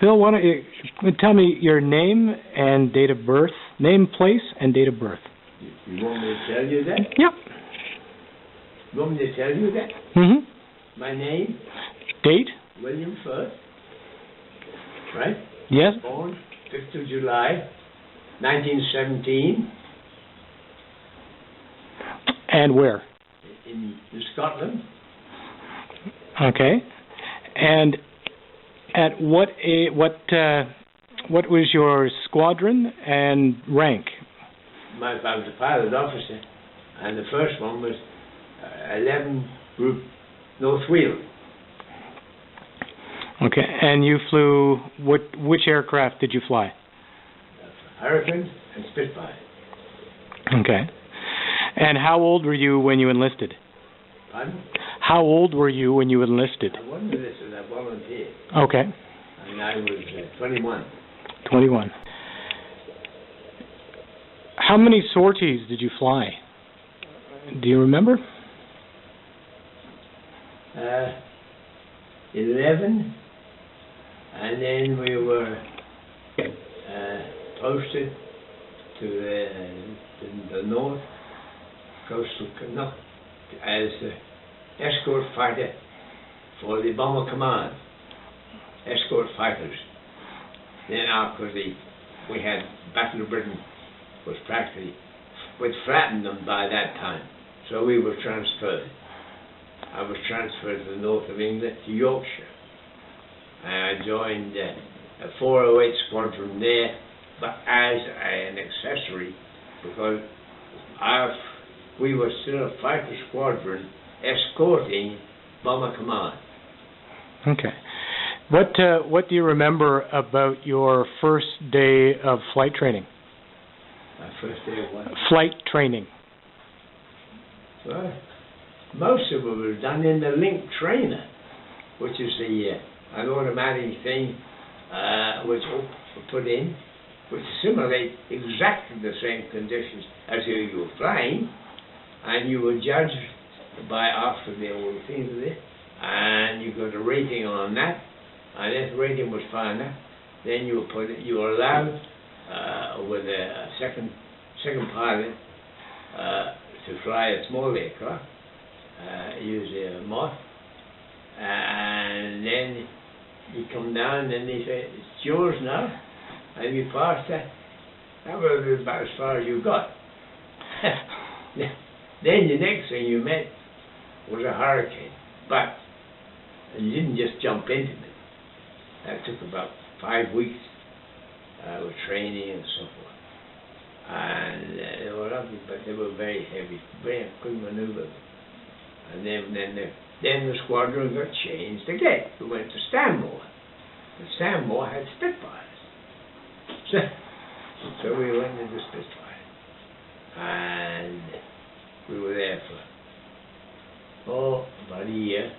Bill, why don't you tell me your name and date of birth, name, place, and date of birth. You want me to tell you that? Yep. You want me to tell you that? Mm-hmm. My name? Date? William Firth. Right? Yes. Born 5th of July, 1917. And where? In Scotland. Okay. And at what was your squadron and rank? I was a pilot officer, and the first one was 11 Group North Wheel. Okay. And you flew which aircraft did you fly? Hurricanes and Spitfires. Okay. And how old were you when you enlisted? Pardon? How old were you when you enlisted? I wasn't enlisted, I volunteered. Okay. And I was 21. 21. How many sorties did you fly? Do you remember? 11. And then we were posted to the north coastal as escort fighter for the Bomber Command. Escort fighters. Then after we had Battle of Britain was practically, we'd flattened them by that time. So we were transferred. I was transferred to the north of England, to Yorkshire. And I joined a 408 squadron there, but as an accessory, because we were still a fighter squadron escorting Bomber Command. Okay. What do you remember about your first day of flight training? My first day of what? Flight training. Well, most of it was done in the Link Trainer, which is an automatic thing which we put in, which simulate exactly the same conditions as you were flying, and you were judged by after the old things of it, and you got a rating on that, and if the rating was fine enough, then you were allowed with a second pilot to fly a small aircraft, usually a Moth, and then you come down and they say, it's yours now, and you pass that. That was about as far as you got. Then the next thing you met was a Hurricane, but you didn't just jump into it. That took about 5 weeks with training and so forth. And they were lovely, but they were very heavy, very couldn't maneuver them. And then the squadron got changed again. We went to Stanmore. And Stanmore had Spitfires. So we went into Spitfire. And we were there for about a year.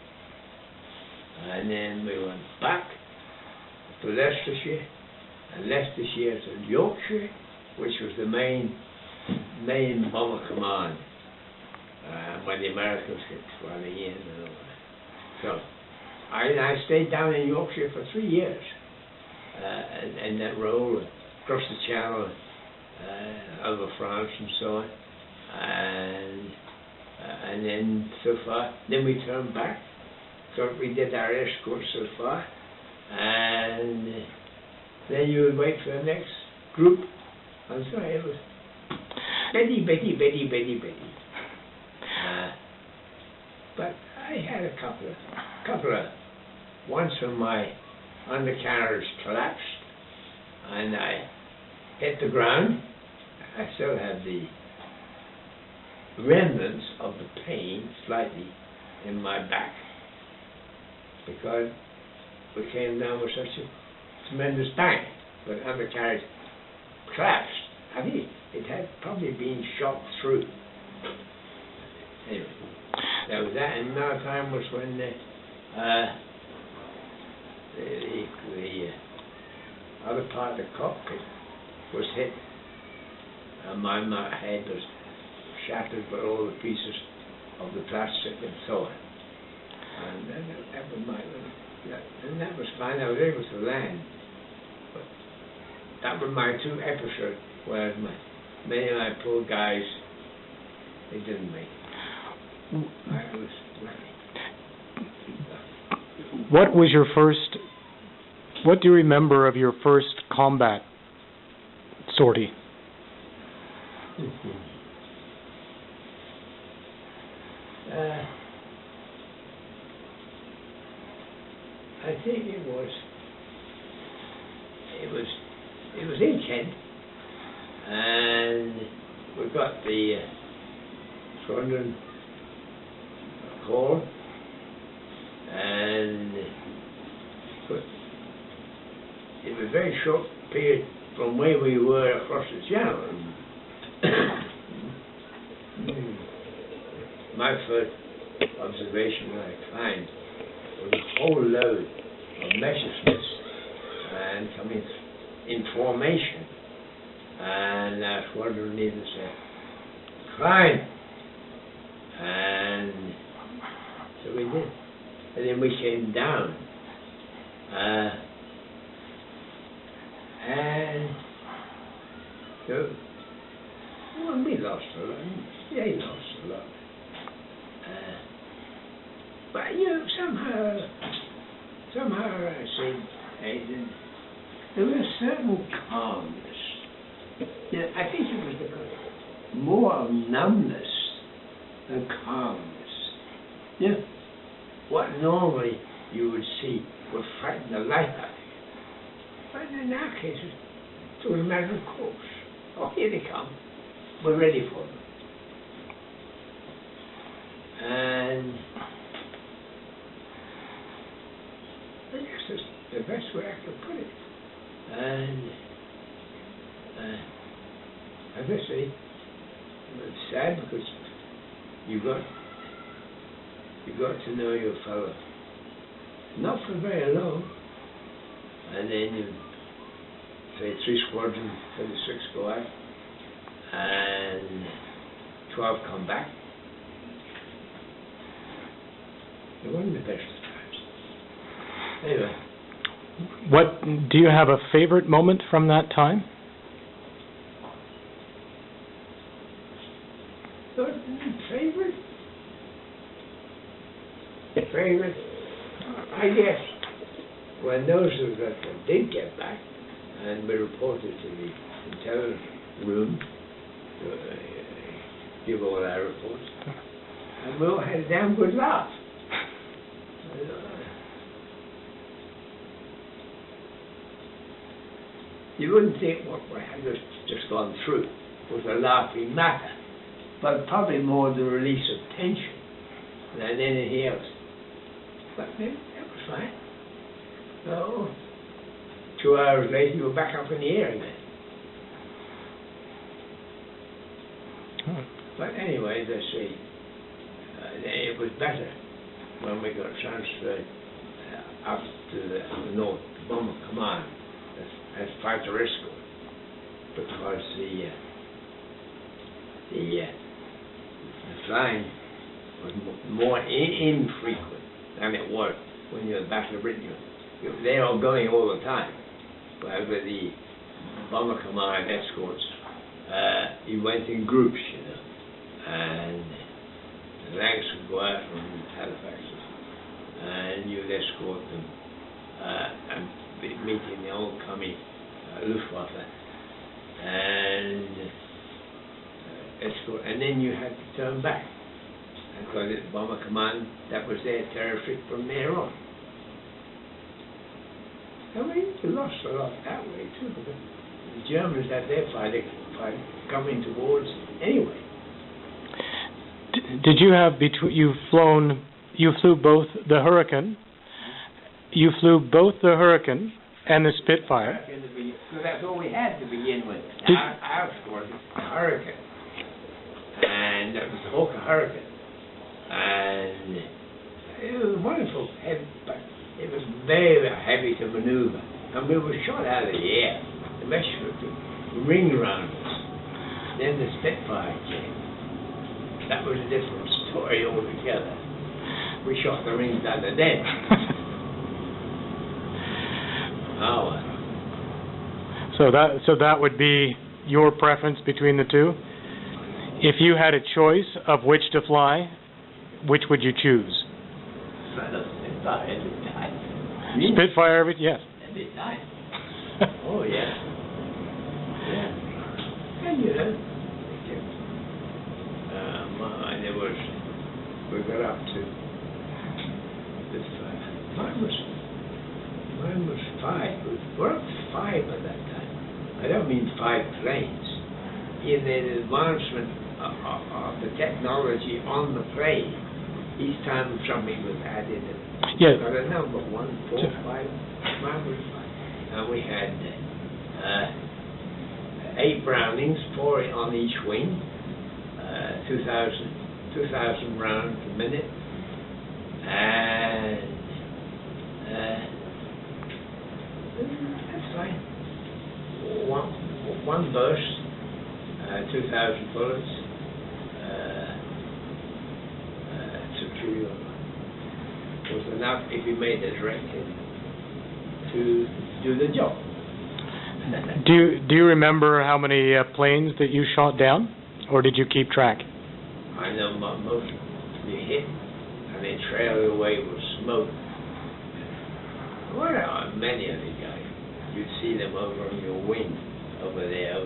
And then we went back to Leicestershire, and Leicestershire to Yorkshire, which was the main Bomber Command when the Americans kept flying in and all that. So I stayed down in Yorkshire for 3 years in that role, across the Channel, over France and so on, and then so far. Then we turned back. So we did our escort so far, and then you would wait for the next group. I'm sorry, it was Betty. But I had a couple of. Once when my undercarriage collapsed and I hit the ground, I still had the remnants of the pain slightly in my back, because we came down with such a tremendous bang. But undercarriage collapsed. I mean, it had probably been shot through. Anyway, that was that. And another time was when the other part of the cockpit was hit. My head was shattered by all the pieces of the plastic and so on. And that was fine. I was able to land But that were my two episodes where many of my poor guys, they didn't make it. I was lucky. What was your first, what do you remember of your first combat sortie? I think it was in Kent, and we got the squadron call, and but it was a very short period from where we were across the channel. My first observation when I climbed was a whole load of Messerschmits and coming in formation, and our squadron leader said, "Climb!" And so we did, and then we came down, and so well, we lost a lot. They lost a lot. But you know, somehow I said, there was a certain calmness. You know, I think it was because more of numbness than calmness. You know, what normally you would see would frighten the life out of you. But in our case, it was a matter of course. Oh, here they come. We're ready for them. And I guess that's the best way I could put it. And as I say, it's sad because you got to know your fellow, not for very long, and then you say 3 squadrons, 36 go out, and 12 come back. It wasn't the best of times. Anyway. What, do you have a favorite moment from that time? Favorite? Favorite? I guess when those that did get back and we reported to the intelligence room, give all our reports, and we all had a damn good laugh. You wouldn't think what we had just gone through was a laughing matter, but probably more the release of tension than anything else. But then that was fine. So 2 hours later, you were back up in the air again. But anyway, as I say, it was better when we got transferred up to the North Bomber Command as fighter escort, because the flying was more infrequent than it was when you were at the Battle of Britain. They were going all the time. But with the Bomber Command escorts, you went in groups, you know, and the ranks would go out from Halifax, and you'd escort them and be meeting the oncoming Luftwaffe, and escort, and then you had to turn back, because the Bomber Command, that was their territory from there on. I mean, we lost a lot that way too, because the Germans had their fighting coming towards anyway. Did you have you flew both the Hurricane, and the Spitfire? So that's all we had to begin with. Our squadron, the Hurricane, and that was the Hawker Hurricane, and it was wonderful, but it was very heavy to maneuver, and we were shot out of the air. The Messerschmits would ring around us. Then the Spitfire came. That was a different story altogether. We shot the rings out of them. Oh, So that would be your preference between the two? If you had a choice of which to fly, which would you choose? Spitfire every time. Spitfire, yes. Every time. Oh, yeah. Yeah. And you know, we got up to this mine was 5. It was worth 5 at that time. I don't mean 5 planes. In the advancement of the technology on the plane, each time something was added, Yeah. got a number 1, 4, 5. Mine was 5, and we had 8 Brownings, 4 on each wing, 2,000 rounds a minute, and that's fine. One burst, 2,000 bullets, to kill you was enough if you made the direct hit to do the job. Do you remember how many planes that you shot down, or did you keep track? I know most you hit, and they trail away with smoke. What are many of the guys? You'd see them over on your wing, over there,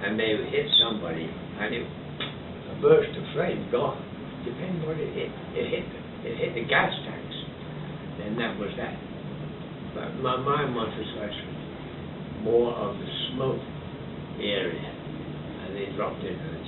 and they would hit somebody, and a burst of flame gone. Depending what it hit. It hit the gas tanks, and that was that. But my mind was more of the smoke area, and they dropped into the